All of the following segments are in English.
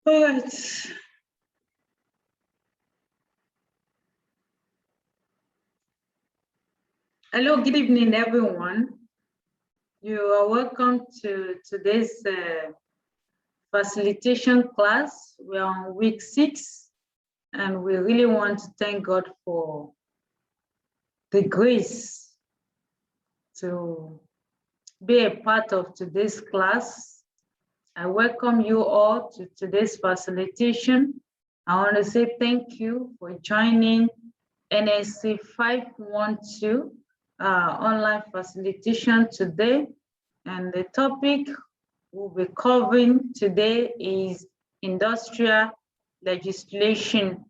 All right. Hello, good evening, everyone. You are welcome to today's facilitation class. We are on week 6, and we really want to thank God for the grace to be a part of today's class. I welcome you all to today's facilitation. I want to say thank you for joining NSC 512 online facilitation today. And the topic we'll be covering today is industrial legislation.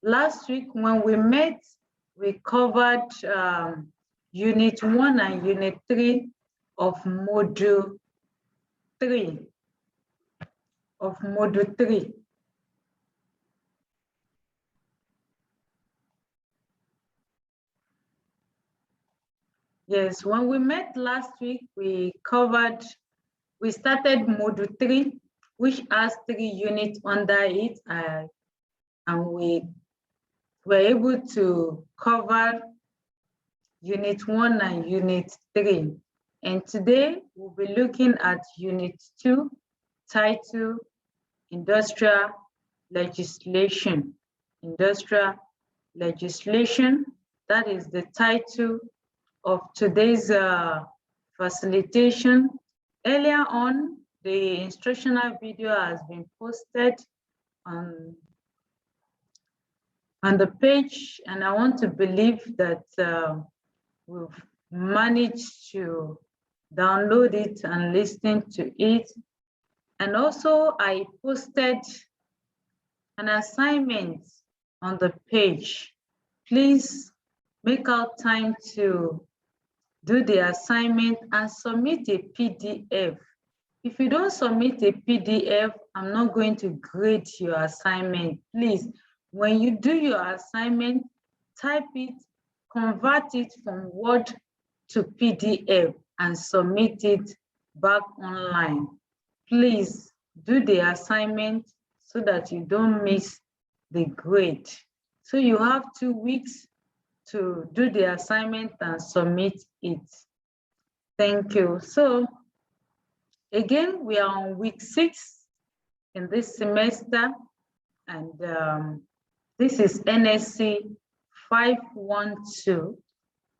Last week when we met, we covered Unit 1 and Unit 3 of Module 3. Yes, when we met last week, we started Module 3, which has 3 units under it, and we were able to cover Unit 1 and Unit 3. And today we'll be looking at Unit 2, titled Industrial Legislation. Industrial Legislation, that is the title of today's facilitation. Earlier on, the instructional video has been posted on the page, and I want to believe that we've managed to download it and listen to it. And also, I posted an assignment on the page. Please make out time to do the assignment and submit a PDF. If you don't submit a PDF, I'm not going to grade your assignment. Please, when you do your assignment, type it, convert it from Word to PDF and submit it back online. Please do the assignment so that you don't miss the grade. So you have 2 weeks to do the assignment and submit it. Thank you. So again, we are on week 6 in this semester, and this is NSC 512,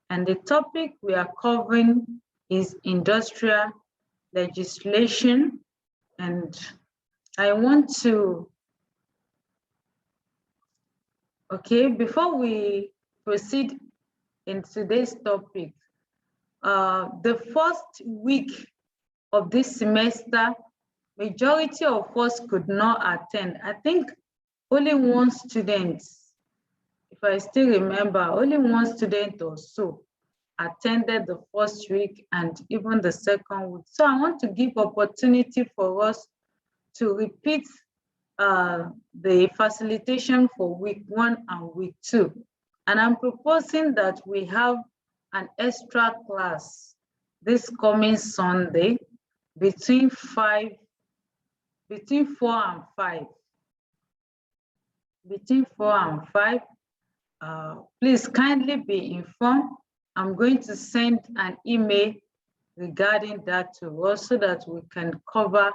and the topic we are covering is industrial legislation. And I want to, before we proceed in today's topic, the first week of this semester, majority of us could not attend. I think only one student, if I still remember, only one student or so attended the first week and even the second week. So I want to give opportunity for us to repeat the facilitation for week 1 and week 2. And I'm proposing that we have an extra class this coming Sunday between 4 and 5. Between 4 and 5, please kindly be informed. I'm going to send an email regarding that to us so that we can cover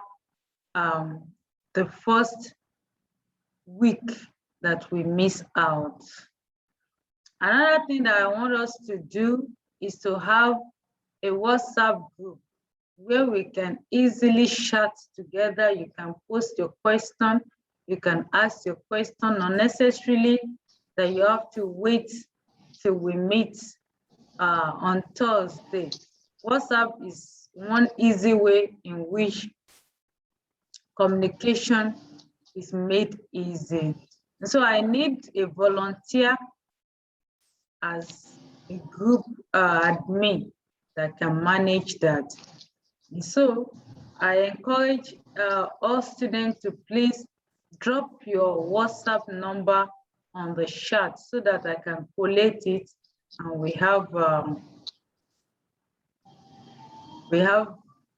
the first week that we miss out. Another thing that I want us to do is to have a WhatsApp group where we can easily chat together. You can post your question, you can ask your question, not necessarily that you have to wait till we meet on Thursday. WhatsApp is one easy way in which communication is made easy. So I need a volunteer as a group admin that can manage that. So I encourage all students to please drop your WhatsApp number on the chat so that I can collate it, and we have a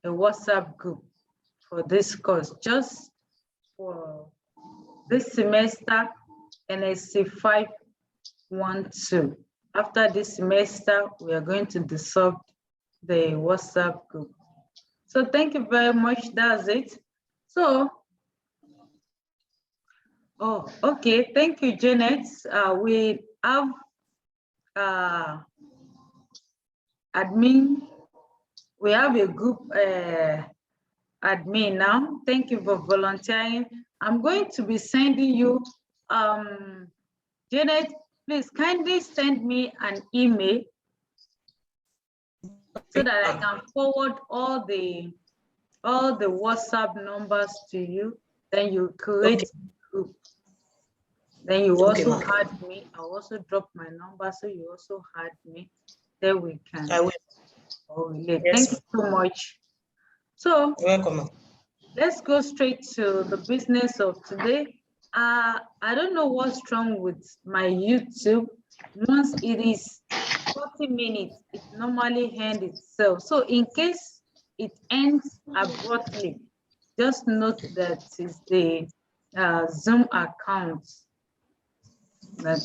WhatsApp group for this course, just for this semester, NSC 512. After this semester, we are going to dissolve the WhatsApp group. So thank you very much. That's it. So, oh, okay. Thank you, Janet. We have admin. We have a group admin now. Thank you for volunteering. I'm going to be sending you, Janet, please kindly send me an email so that I can forward all the WhatsApp numbers to you. Then you create a group. Then you also add me. I'll also drop my number so you also add me. Then we can. I will. Oh, yeah. Yes. Thank you so much. So you're welcome. Let's go straight to the business of today. I don't know what's wrong with my YouTube. Once it is 40 minutes, it normally ends itself. So in case it ends abruptly, just note that it's the Zoom account that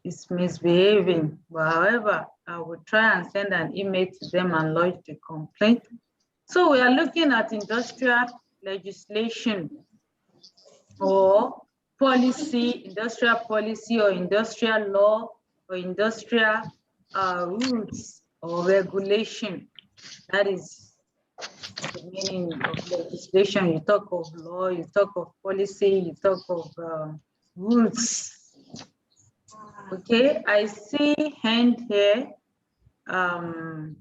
is misbehaving. But however, I will try and send an email to them and lodge the complaint. So we are looking at industrial legislation or policy, industrial policy or industrial law or industrial rules or regulation. That is the meaning of legislation. You talk of law, you talk of policy, you talk of rules. Okay, I see hand here. Your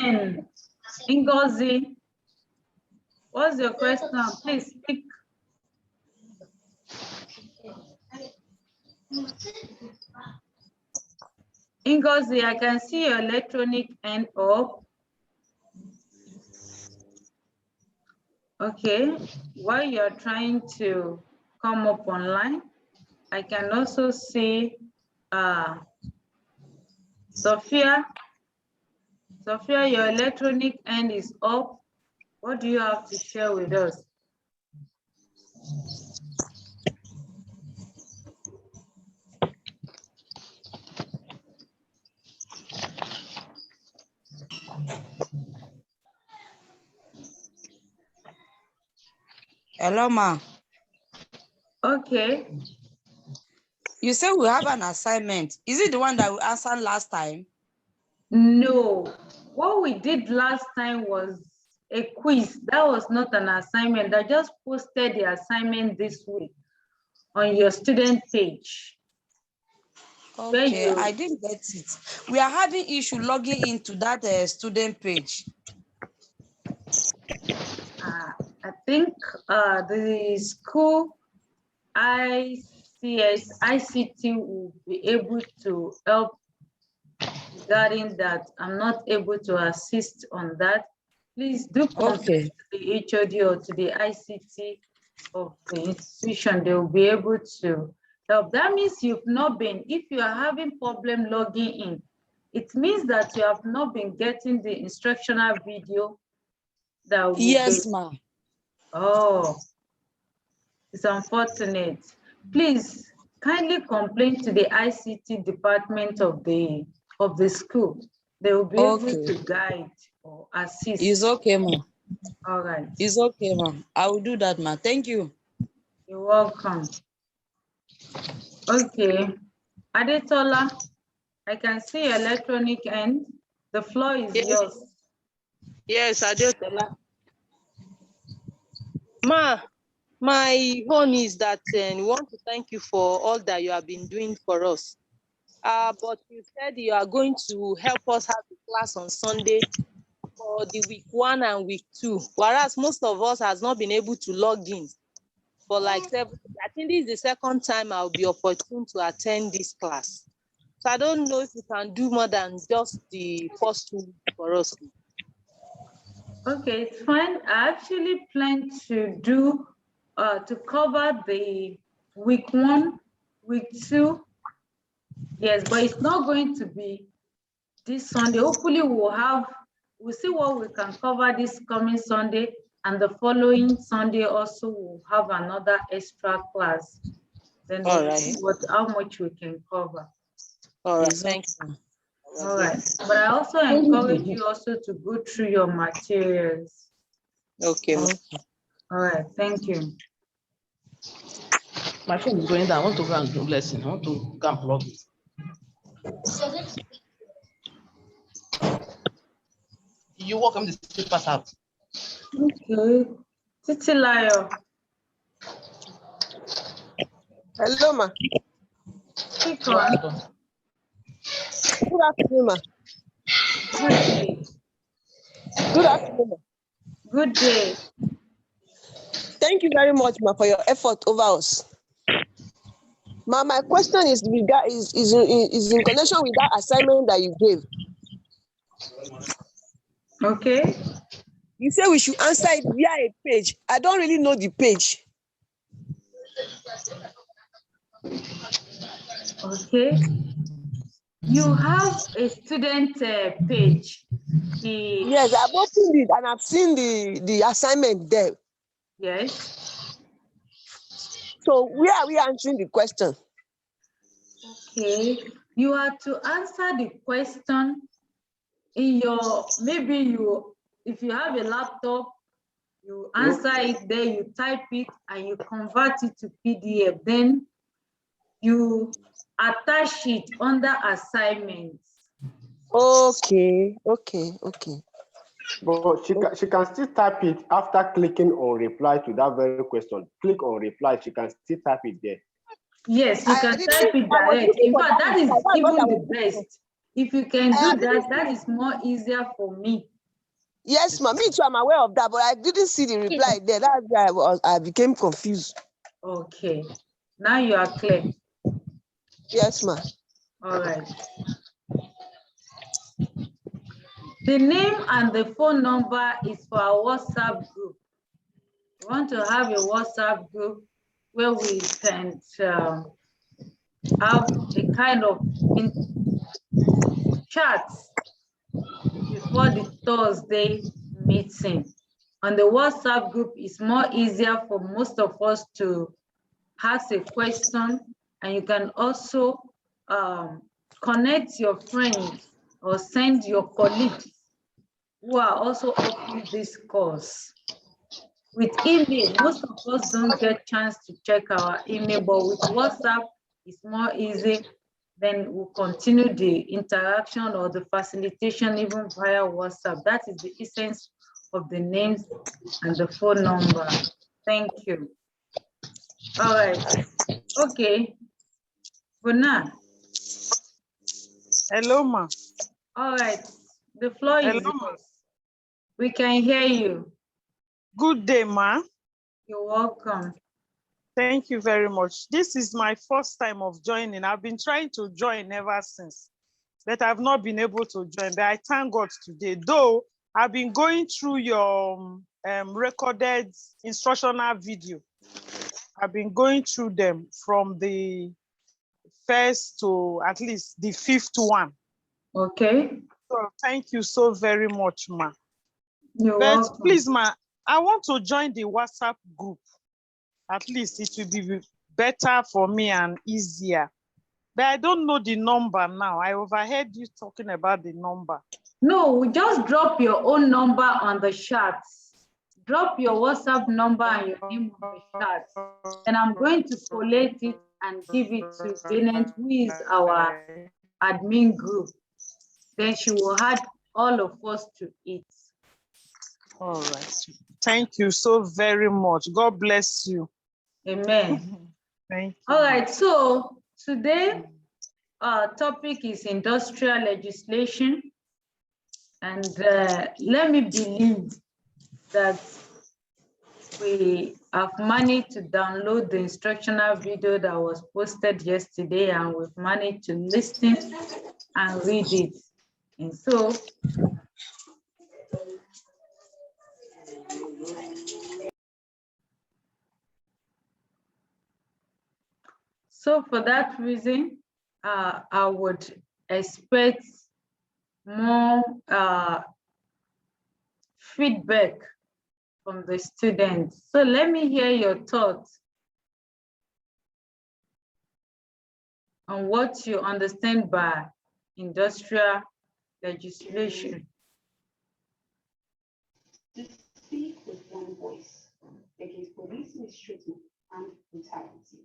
end. Ngozi, what's your question? Please speak. Ngozi, I can see your electronic end up. Okay, while you're trying to come up online, I can also see Sophia. Sophia, your electronic end is up. What do you have to share with us? Hello, ma. Okay. You said we have an assignment. Is it the one that we answered last time? No. What we did last time was a quiz. That was not an assignment. I just posted the assignment this week on your student page. Okay, I didn't get it. We are having issue logging into that student page. I think the school ICT will be able to help regarding that. I'm not able to assist on that. Please do contact the HOD or to the ICT of the institution. They will be able to help. That means you've not been, if you are having problem logging in, it means that you have not been getting the instructional video that will yes, ma'am. Oh, it's unfortunate. Please kindly complain to the ICT department of the school. They will be able to guide or assist. It's okay, ma'am. All right. It's okay, ma'am. I will do that, ma'am. Thank you. You're welcome. Okay. Adetola, I can see electronic end. The floor is yours. Yes, Adetola. Ma, my own is that we want to thank you for all that you have been doing for us. But you said you are going to help us have the class on Sunday for the week 1 and week 2, whereas most of us has not been able to log in for like 7. I think this is the second time I'll be opportune to attend this class. So I don't know if you can do more than just the first 2 weeks for us. Okay, it's fine. I actually plan to do to cover the week 1, week 2. Yes, but it's not going to be this Sunday. Hopefully we'll see what we can cover this coming Sunday, and the following Sunday also we'll have another extra class. Then we'll see how much we can cover. All right, thank you. All right, but I also encourage you also to go through your materials. Okay. All right, thank you. My phone is going down. I want to go and do lesson. I want to go and plug it. You welcome the papers out. Okay. Titilayo. Hello, ma. Speak on. Good afternoon, ma. Good day. Good afternoon, ma. Good day. Thank you very much, ma, for your effort over us. Ma, my question is in connection with that assignment that you gave. Okay. You say we should answer it via a page. I don't really know the page. Okay. You have a student page. Yes, I've opened it and I've seen the assignment there. Yes. So where are we answering the question? Okay. You are to answer the question in your, if you have a laptop, you answer it there, you type it and you convert it to PDF. Then you attach it under assignments. Okay. But she can still type it after clicking on reply to that very question. Click on reply, she can still type it there. Yes, you can type it direct. In fact, that is even the best. If you can do that, that is more easier for me. Yes, ma, me too, I'm aware of that, but I didn't see the reply there. That's why I became confused. Okay, now you are clear. Yes, ma. All right. The name and the phone number is for our WhatsApp group. We want to have a WhatsApp group where we can have a kind of chats before the Thursday meeting. On the WhatsApp group, it's more easier for most of us to ask a question, and you can also connect your friends or send your colleagues who are also offering this course. With email, most of us don't get chance to check our email, but with WhatsApp, it's more easy. Then we'll continue the interaction or the facilitation even via WhatsApp. That is the essence of the names and the phone number. Thank you. All right. Okay. Buna. Hello, ma. All right. The floor is yours. We can hear you. Good day, ma. You're welcome. Thank you very much. This is my first time of joining. I've been trying to join ever since, but I've not been able to join. But I thank God today. Though I've been going through your recorded instructional video. I've been going through them from the first to at least the 5th one. Okay. So thank you so very much, ma. You're welcome. Please, ma, I want to join the WhatsApp group. At least it will be better for me and easier. But I don't know the number now. I overheard you talking about the number. No, just drop your own number on the chat. Drop your WhatsApp number and your name on the chat. And I'm going to collate it and give it to Janet, who is our admin group. Then she will add all of us to it. All right. Thank you so very much. God bless you. Amen. Thank you. All right, so today our topic is industrial legislation. And let me believe that we have managed to download the instructional video that was posted yesterday, and we've managed to listen and read it. And so for that reason, I would expect more feedback from the students. So let me hear your thoughts on what you understand by industrial legislation. To speak with one voice against police mistreatment and brutality.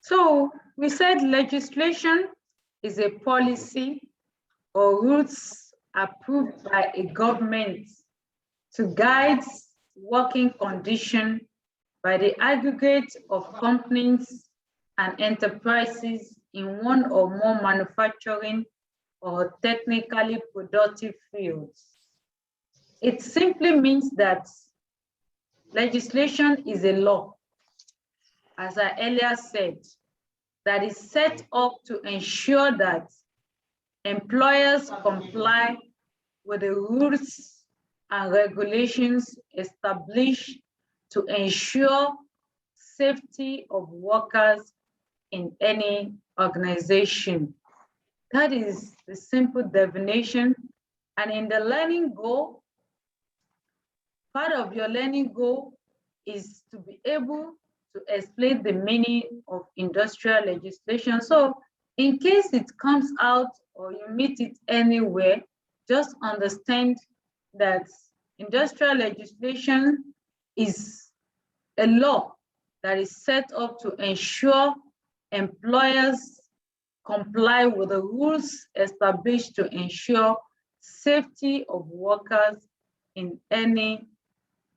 So we said legislation is a policy or rules approved by a government to guide working conditions by the aggregate of companies and enterprises in one or more manufacturing or technically productive fields. It simply means that legislation is a law, as I earlier said, that is set up to ensure that employers comply with the rules and regulations established to ensure safety of workers in any organization. That is the simple definition. And in the learning goal, part of your learning goal is to be able to explain the meaning of industrial legislation. So in case it comes out or you meet it anywhere, just understand that industrial legislation is a law that is set up to ensure employers comply with the rules established to ensure safety of workers in any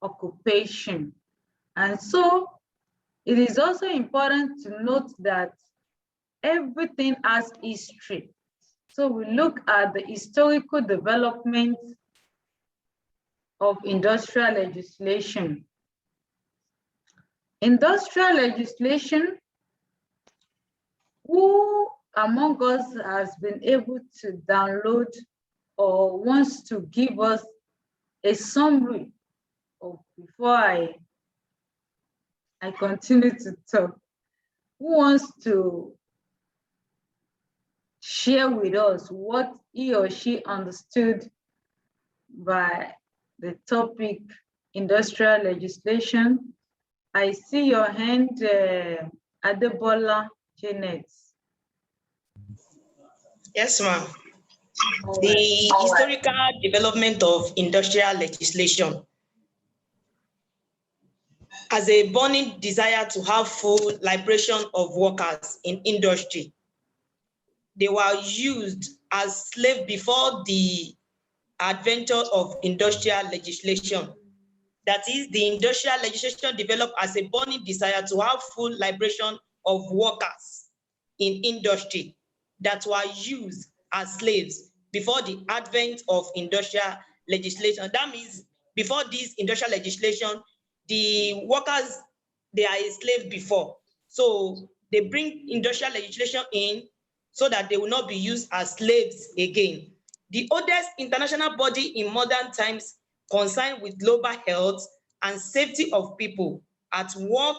occupation. And so it is also important to note that everything has history. So we look at the historical development of industrial legislation. Industrial legislation, who among us has been able to download or wants to give us a summary of, before I continue to talk, who wants to share with us what he or she understood by the topic industrial legislation? I see your hand, Adebola Janet. Yes, ma'am. The historical development of industrial legislation. As a burning desire to have full liberation of workers in industry, they were used as slaves before the advent of industrial legislation. That is, the industrial legislation developed as a burning desire to have full liberation of workers in industry that were used as slaves before the advent of industrial legislation. That means before this industrial legislation, the workers, they are a slave before. So they bring industrial legislation in so that they will not be used as slaves again. The oldest international body in modern times concerned with global health and safety of people at work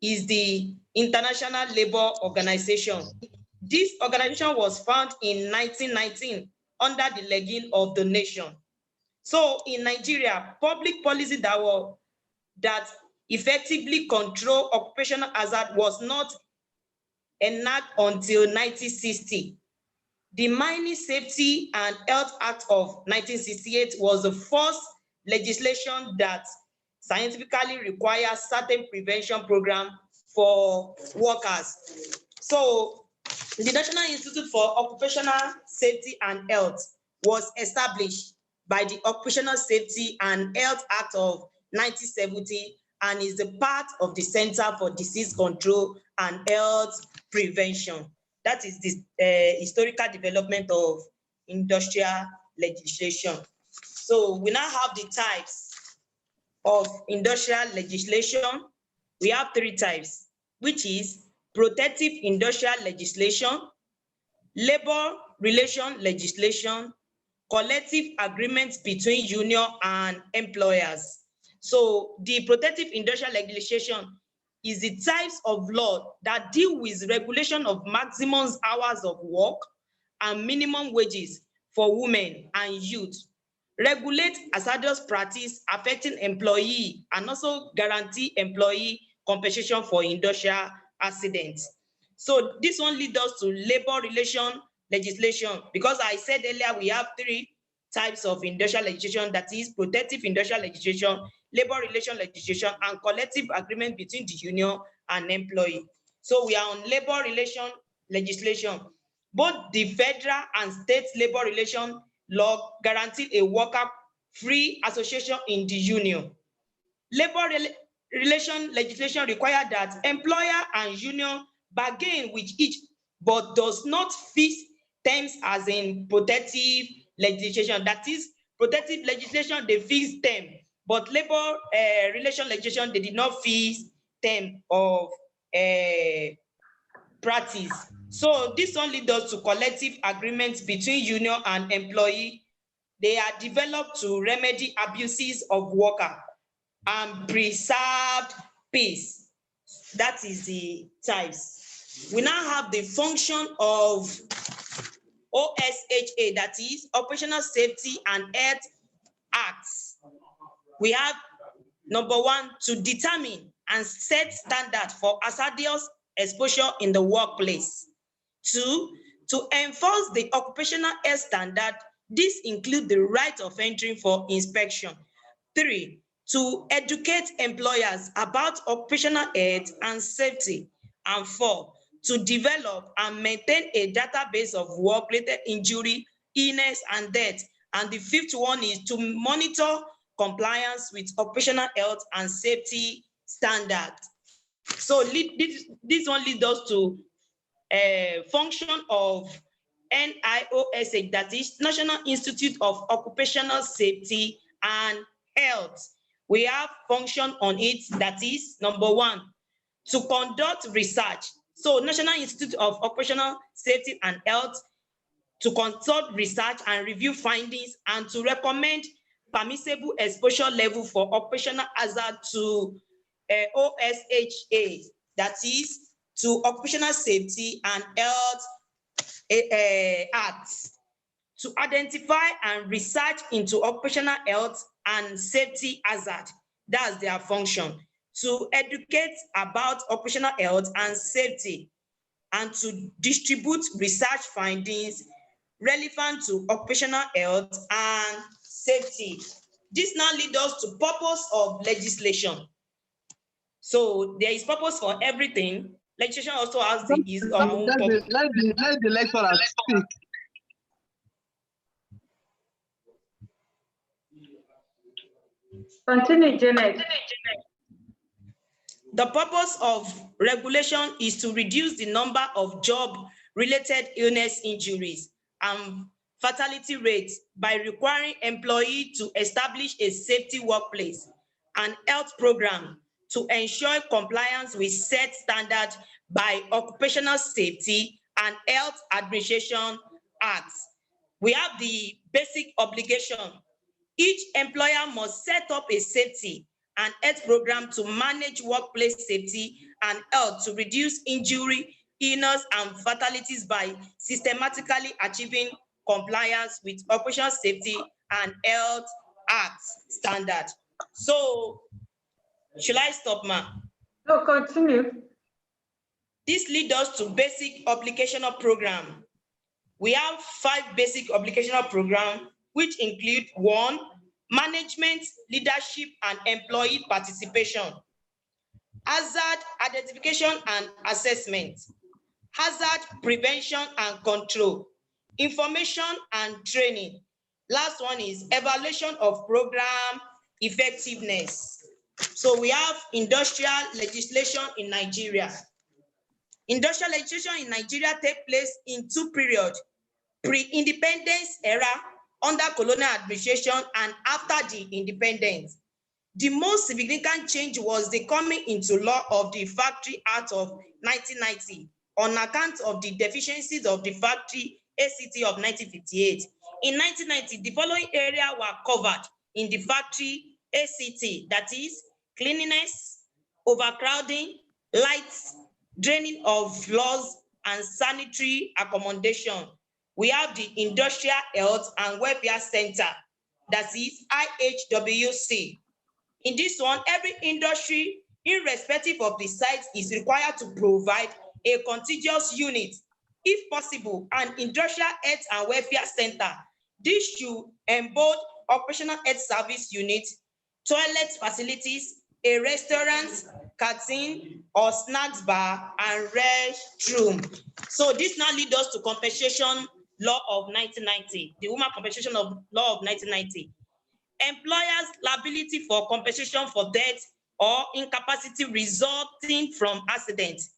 is the International Labour Organization. This organization was founded in 1919 under the legging of the nation. So in Nigeria, public policy that effectively control occupational hazard was not enacted until 1960. The Mining Safety and Health Act of 1968 was the first legislation that scientifically requires certain prevention program for workers. So the National Institute for Occupational Safety and Health was established by the Occupational Safety and Health Act of 1970 and is a part of the Center for Disease Control and Health Prevention. That is the historical development of industrial legislation. So we now have the types of industrial legislation. We have three types, which is protective industrial legislation, labor relation legislation, collective agreements between union and employers. So the protective industrial legislation is the types of law that deal with regulation of maximum hours of work and minimum wages for women and youth, regulate hazardous practice affecting employee, and also guarantee employee compensation for industrial accidents. So this one leads us to labor relation legislation, because I said earlier we have three types of industrial legislation, that is protective industrial legislation, labor relation legislation, and collective agreement between the union and employee. So we are on labor relation legislation. Both the federal and state labor relation law guarantee a worker-free association in the union. Labor relation legislation require that employer and union bargain with each, but does not fix terms as in protective legislation. That is, protective legislation, they fix term, but labor relation legislation, they did not fix term of practice. So this only does to collective agreements between union and employee. They are developed to remedy abuses of worker and preserved peace. That is the types. We now have the function of OSHA, that is Operational Safety and Health Acts. We have number one, to determine and set standards for hazardous exposure in the workplace. Two, to enforce the occupational health standard. This includes the right of entry for inspection. Three, to educate employers about occupational health and safety. And four, to develop and maintain a database of work-related injury, illness, and death. And the fifth one is to monitor compliance with occupational health and safety standards. So this one leads us to a function of NIOSH, that is National Institute of Occupational Safety and Health. We have function on it, that is number one, to conduct research. So National Institute of Occupational Safety and Health, to conduct research and review findings, and to recommend permissible exposure level for occupational hazard to OSHA, that is to Occupational Safety and Health Acts, to identify and research into occupational health and safety hazard. That's their function. To educate about occupational health and safety, and to distribute research findings relevant to occupational health and safety. This now leads us to purpose of legislation. So there is purpose for everything. Legislation also has its own purpose. Let the lecturer speak. Continue, Janet. The purpose of regulation is to reduce the number of job-related illness injuries and fatality rates by requiring employees to establish a safety workplace and health program to ensure compliance with set standards by Occupational Safety and Health Administration Acts. We have the basic obligation. Each employer must set up a safety and health program to manage workplace safety and health to reduce injury, illness, and fatalities by systematically achieving compliance with Occupational Safety and Health Act standard. So, should I stop, ma? No, continue. This leads us to basic obligational program. We have 5 basic obligational programs, which include 1, management, leadership, and employee participation, hazard identification and assessment, hazard prevention and control, information and training. Last one is evaluation of program effectiveness. So we have industrial legislation in Nigeria. Industrial legislation in Nigeria takes place in 2 periods: pre-independence era under colonial administration and after the independence. The most significant change was the coming into law of the Factory Act of 1990 on account of the deficiencies of the Factory ACT of 1958. In 1990, the following areas were covered in the Factory ACT, that is cleanliness, overcrowding, lights, draining of floors, and sanitary accommodation. We have the Industrial Health and Welfare Center, that is IHWC. In this one, every industry, irrespective of the site, is required to provide a contiguous unit, if possible, an industrial health and welfare center. This should embody operational health service unit, toilet facilities, a restaurant, canteen, or snacks bar, and restroom. So this now leads us to compensation law of 1990, the Women Compensation Law of 1990. Employers' liability for compensation for death or incapacity resulting from accidents,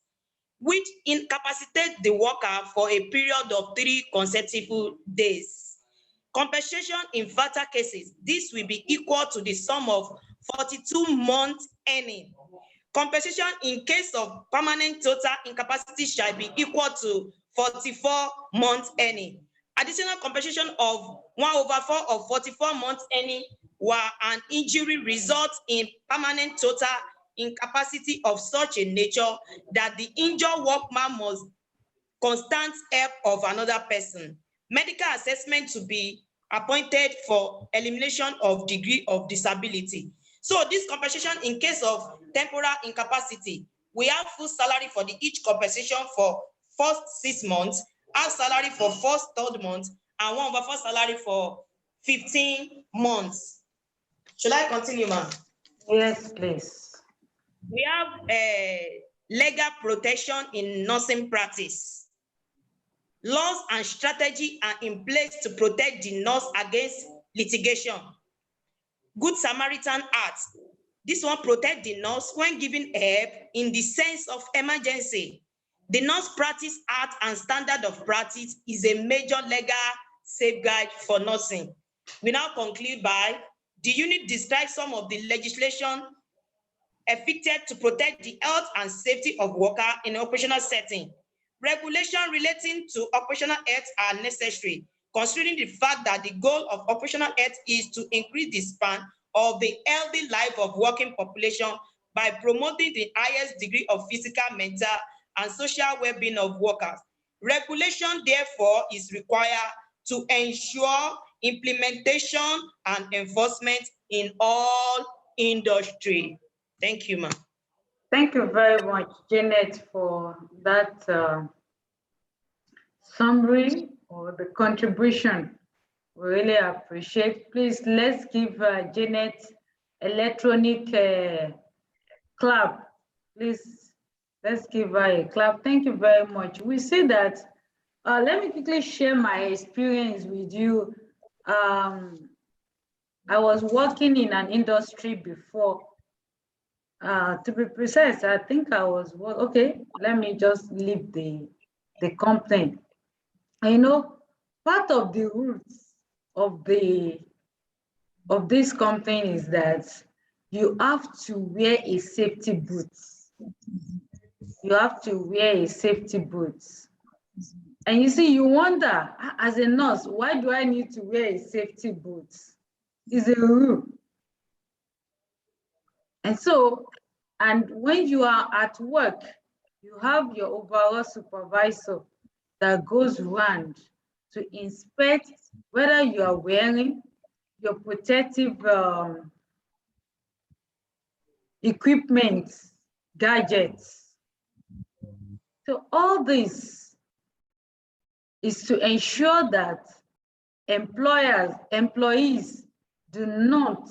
which incapacitate the worker for a period of 3 consecutive days. Compensation in fatal cases, this will be equal to the sum of 42 months earning. Compensation in case of permanent total incapacity shall be equal to 44 months earning. Additional compensation of 1/4 of 44 months earning where an injury results in permanent total incapacity of such a nature that the injured workman must constant help of another person. Medical assessment to be appointed for elimination of degree of disability. So this compensation in case of temporal incapacity, we have full salary for each compensation for first 6 months, half salary for first 3rd month, and 1/4 salary for 15 months. Should I continue, ma'am? Yes, please. We have legal protection in nursing practice. Laws and strategy are in place to protect the nurse against litigation. Good Samaritan Act. This one protects the nurse when giving help in the sense of emergency. The Nurse Practice Act and Standard of Practice is a major legal safeguard for nursing. We now conclude by the unit describes some of the legislation effected to protect the health and safety of workers in an operational setting. Regulation relating to operational health are necessary, considering the fact that the goal of operational health is to increase the span of the healthy life of working population by promoting the highest degree of physical, mental, and social well-being of workers. Regulation, therefore, is required to ensure implementation and enforcement in all industry. Thank you, ma'am. Thank you very much, Janet, for that summary or the contribution. We really appreciate. Please, let's give Janet electronic clap. Please, let's give her a clap. Thank you very much. We see that, let me quickly share my experience with you. I was working in an industry before. To be precise, I think I was, okay, let me just leave the company. You know, part of the rules of this company is that you have to wear a safety boot. You have to wear a safety boot. And you see, you wonder, as a nurse, why do I need to wear a safety boot? It's a rule. And so, and when you are at work, you have your overall supervisor that goes around to inspect whether you are wearing your protective equipment, gadgets. So all this is to ensure that employees do not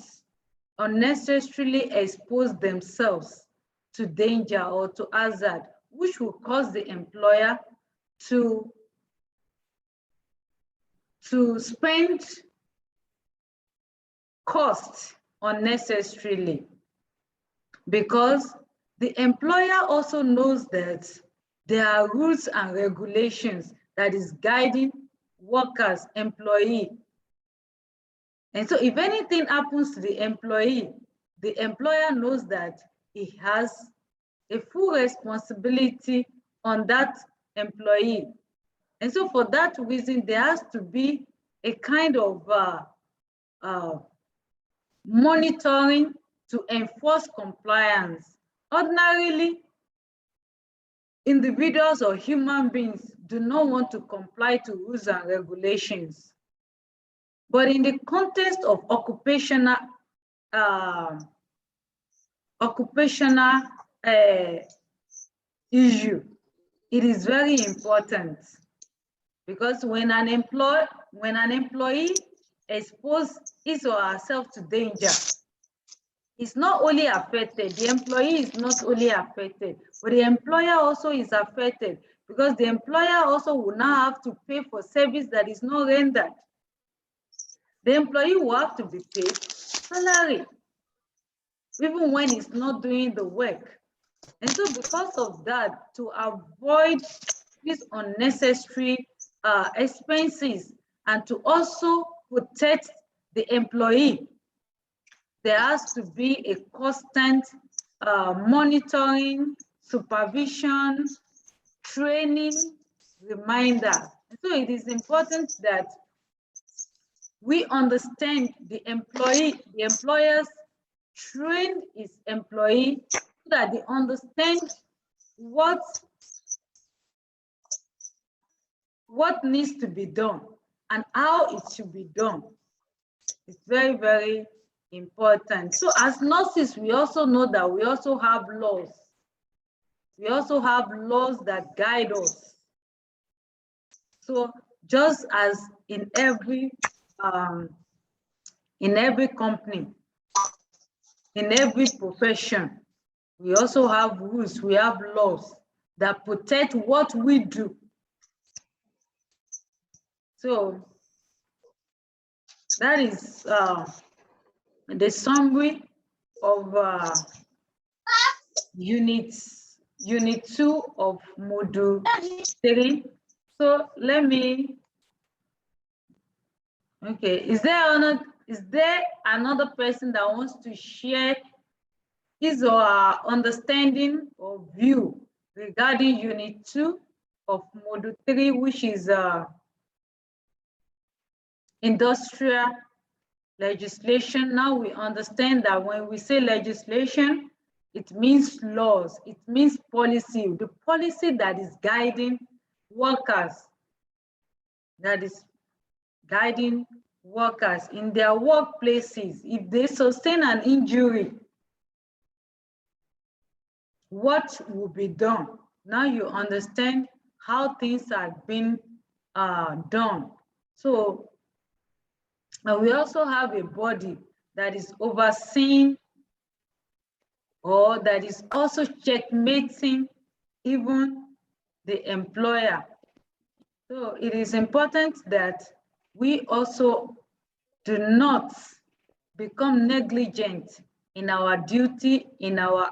unnecessarily expose themselves to danger or to hazard, which will cause the employer to spend costs unnecessarily, because the employer also knows that there are rules and regulations that is guiding workers, employee. And so if anything happens to the employee, the employer knows that he has a full responsibility on that employee. And so for that reason, there has to be a kind of monitoring to enforce compliance. Ordinarily, individuals or human beings do not want to comply to rules and regulations. But in the context of occupational issue, it is very important, because when an employee exposes his or herself to danger, it's not only affected, the employee is not only affected, but the employer also is affected, because the employer also will now have to pay for service that is not rendered. The employee will have to be paid salary, even when he's not doing the work. And so because of that, to avoid these unnecessary expenses and to also protect the employee, there has to be a constant monitoring, supervision, training, reminder. So it is important that we understand the employers train his employee so that they understand what needs to be done and how it should be done. It's very, very important. So as nurses, we also know that we also have laws. We also have laws that guide us. So just as in every company, in every profession, we also have rules, we have laws that protect what we do. So that is the summary of unit 2 of module 3. So let me, okay, is there another person that wants to share his or her understanding or view regarding unit 2 of module 3, which is industrial legislation? Now we understand that when we say legislation, it means laws, it means policy, the policy that is guiding workers, that is guiding workers in their workplaces. If they sustain an injury, what will be done? Now you understand how things have been done. So we also have a body that is overseeing or that is also checkmating even the employer. So it is important that we also do not become negligent in our duty, in our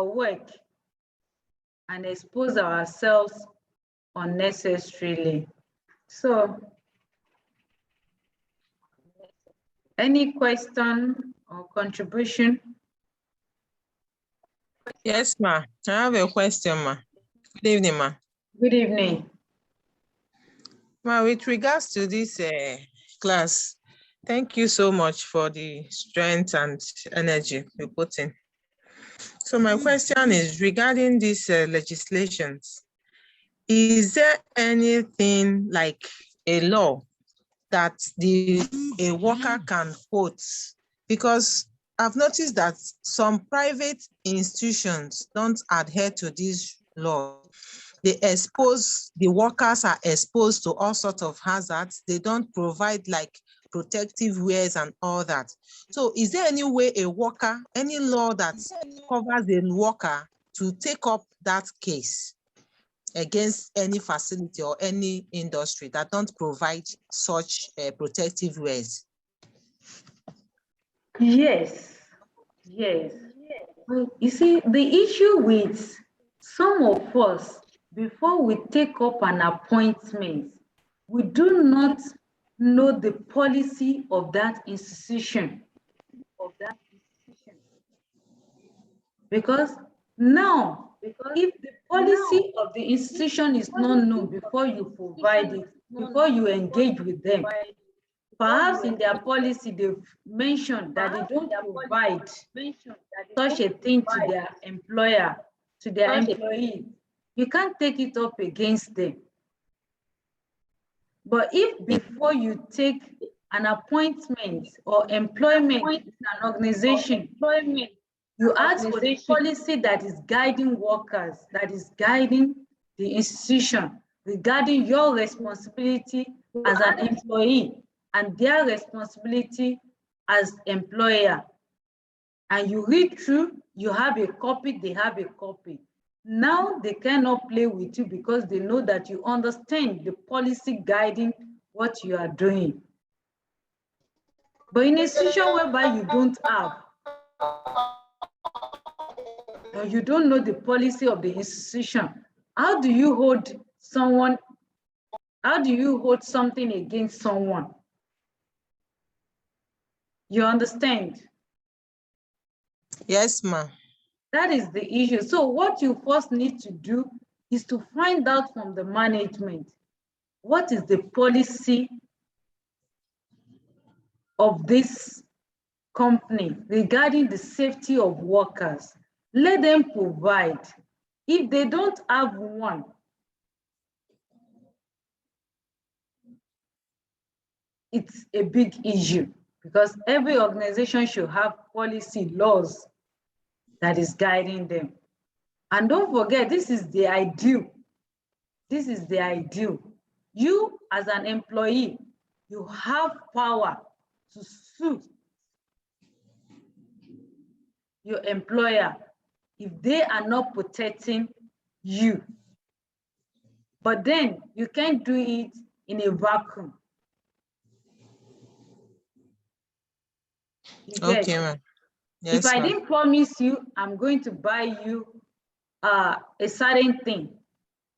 work, and expose ourselves unnecessarily. So any question or contribution? Yes, ma. I have a question, ma. Good evening, ma. Good evening. Ma, with regards to this class, thank you so much for the strength and energy you put in. So my question is regarding these legislations. Is there anything like a law that a worker can quote? Because I've noticed that some private institutions don't adhere to this law. The workers are exposed to all sorts of hazards. They don't provide like protective wears and all that. So is there any way any law that covers a worker to take up that case against any facility or any industry that don't provide such protective wears? Yes. Well, you see, the issue with some of us, before we take up an appointment, we do not know the policy of that institution. Because now, if the policy of the institution is not known before you provide it, before you engage with them, Perhaps in their policy, they've mentioned that they don't provide such a thing to their employer, to their employee. You can't take it up against them. But if before you take an appointment or employment in an organization, you ask for the policy that is guiding workers, that is guiding the institution, regarding your responsibility as an employee and their responsibility as employer. And you read through, you have a copy, they have a copy. Now they cannot play with you because they know that you understand the policy guiding what you are doing. But in a situation whereby you don't have, or you don't know the policy of the institution, how do you hold someone, how do you hold something against someone? You understand? Yes, ma'am. That is the issue. So what you first need to do is to find out from the management, what is the policy of this company regarding the safety of workers. Let them provide. If they don't have one, it's a big issue because every organization should have policy laws that is guiding them. And don't forget, this is the ideal. This is the ideal. You as an employee, you have power to sue your employer if they are not protecting you. But then you can't do it in a vacuum. Okay, ma'am. Yes, if I didn't promise you, I'm going to buy you a certain thing,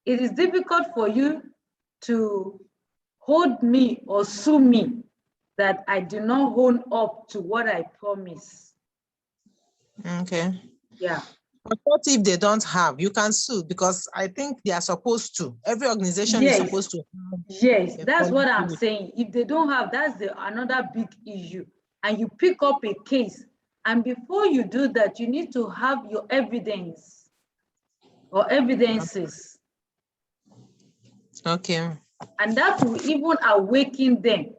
it is difficult for you to hold me or sue me that I do not hold up to what I promise. Okay. Yeah. But what if they don't have? You can sue because I think they are supposed to. Every organization Yes. is supposed to. Yes, that's what I'm saying. If they don't have, that's another big issue. And you pick up a case, and before you do that, you need to have your evidence or evidences. Okay. And that will even awaken them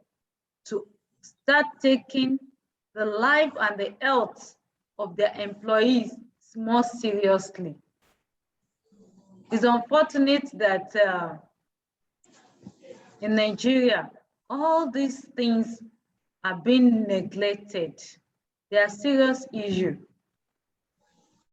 to start taking the life and the health of their employees more seriously. It's unfortunate that in Nigeria, all these things are being neglected. They are serious issues.